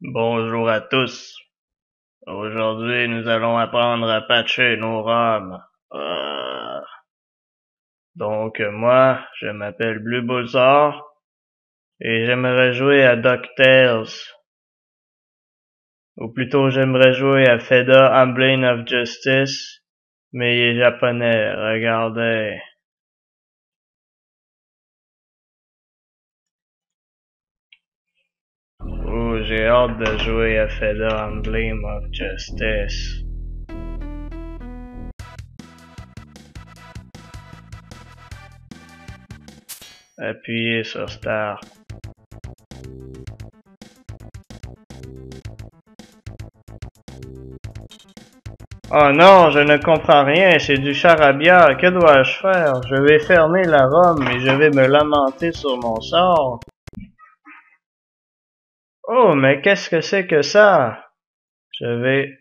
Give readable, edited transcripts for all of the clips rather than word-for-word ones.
Bonjour à tous. Aujourd'hui, nous allons apprendre à patcher nos ROM. Moi, je m'appelle Blue Bullsar et j'aimerais jouer à DuckTales. Ou plutôt, j'aimerais jouer à Feda Emblem of Justice, mais il est japonais, regardez. Oh, j'ai hâte de jouer à Feda Emblem of Justice. Appuyez sur Start. Oh non, je ne comprends rien, c'est du charabia, que dois-je faire? Je vais fermer la ROM et je vais me lamenter sur mon sort. Oh, mais qu'est-ce que c'est que ça? Je vais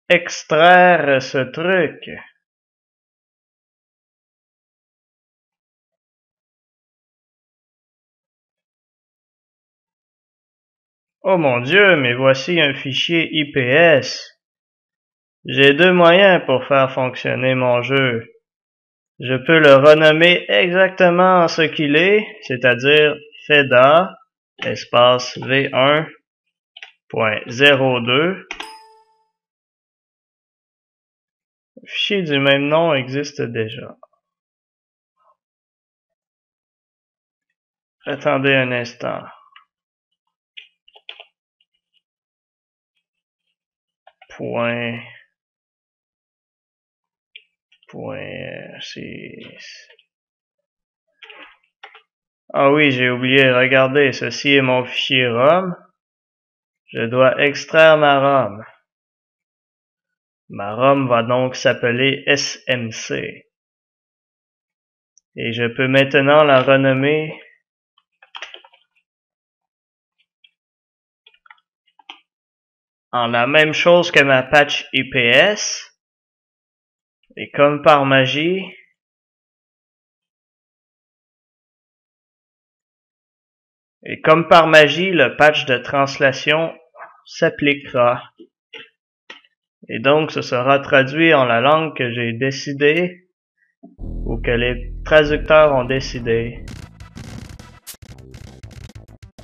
extraire ce truc. Oh mon Dieu, mais voici un fichier IPS. J'ai deux moyens pour faire fonctionner mon jeu. Je peux le renommer exactement ce qu'il est, c'est-à-dire Feda, espace V1.02. Le fichier du même nom existe déjà. Attendez un instant. Point 6. Ah oui, j'ai oublié, regardez, ceci est mon fichier ROM. Je dois extraire ma ROM. Ma ROM va donc s'appeler SMC. Et je peux maintenant la renommer en la même chose que ma patch IPS. Et comme par magie, le patch de translation s'appliquera. Et donc, ce sera traduit en la langue que j'ai décidé ou que les traducteurs ont décidé.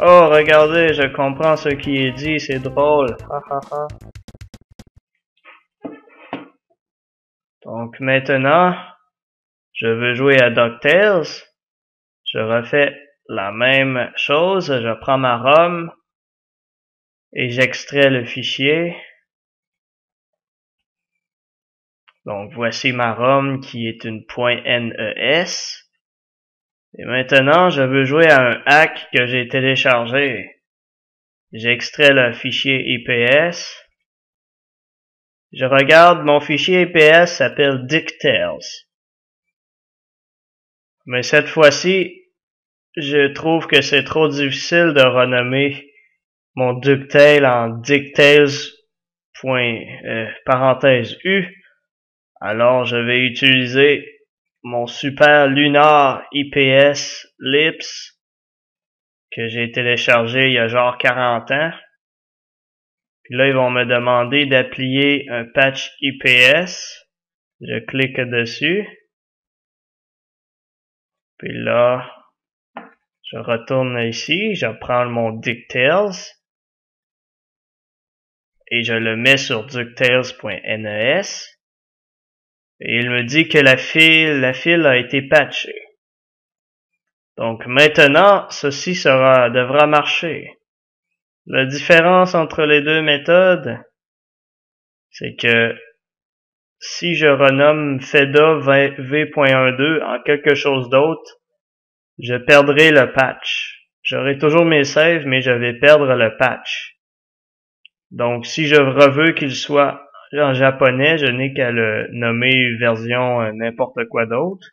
Oh, regardez, je comprends ce qui est dit, c'est drôle. Ha ha ha. Donc maintenant, je veux jouer à DuckTales. Je refais la même chose, je prends ma ROM et j'extrais le fichier. Donc voici ma ROM qui est une .NES. Et maintenant, je veux jouer à un hack que j'ai téléchargé. J'extrais le fichier IPS. Je regarde, mon fichier IPS s'appelle DuckTales. Mais cette fois-ci, je trouve que c'est trop difficile de renommer mon DuckTales en DuckTales parenthèse U. Alors, je vais utiliser mon super Lunar IPS Lips que j'ai téléchargé il y a genre 40 ans. Puis là, ils vont me demander d'appliquer un patch IPS. Je clique dessus. Puis là, je retourne ici, je prends mon DuckTales et je le mets sur DuckTales.NES. Et il me dit que la file a été patchée. Donc maintenant, ceci devra marcher. La différence entre les deux méthodes, c'est que si je renomme Feda v.12 en quelque chose d'autre, je perdrai le patch. J'aurai toujours mes saves, mais je vais perdre le patch. Donc si je veux qu'il soit en japonais, je n'ai qu'à le nommer version n'importe quoi d'autre.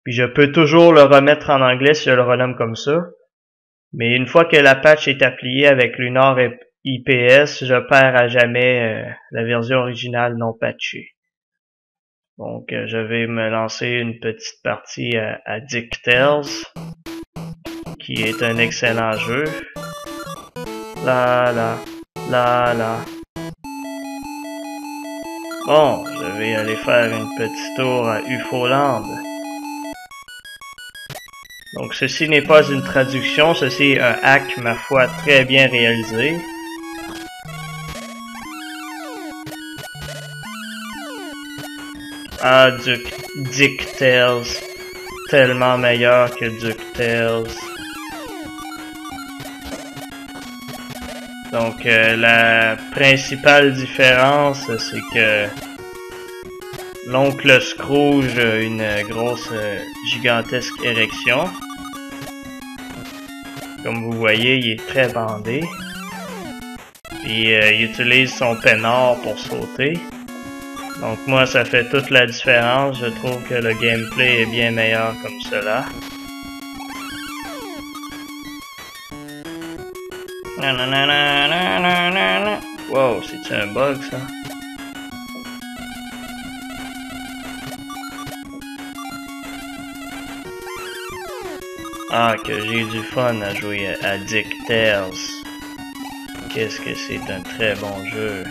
Puis je peux toujours le remettre en anglais si je le renomme comme ça. Mais une fois que la patch est appliquée avec Lunar IPS, je perds à jamais la version originale non patchée. Donc je vais me lancer une petite partie à DuckTales, qui est un excellent jeu. La la, la la. Bon, je vais aller faire une petite tour à UFOland. Donc ceci n'est pas une traduction, ceci est un hack, ma foi, très bien réalisé. Ah, DuckTales. Tellement meilleur que DuckTales. Donc la principale différence, c'est que l'oncle Scrooge a une grosse, gigantesque érection. Comme vous voyez, il est très bandé. Et il utilise son peinard pour sauter. Donc moi, ça fait toute la différence. Je trouve que le gameplay est bien meilleur comme cela. Wow, c'est-tu un bug, ça? Ah, que j'ai du fun à jouer à DuckTales. Qu'est-ce que c'est un très bon jeu.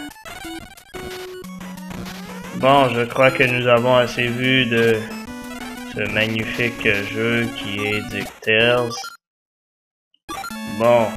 Bon, je crois que nous avons assez vu de ce magnifique jeu qui est DuckTales. Bon.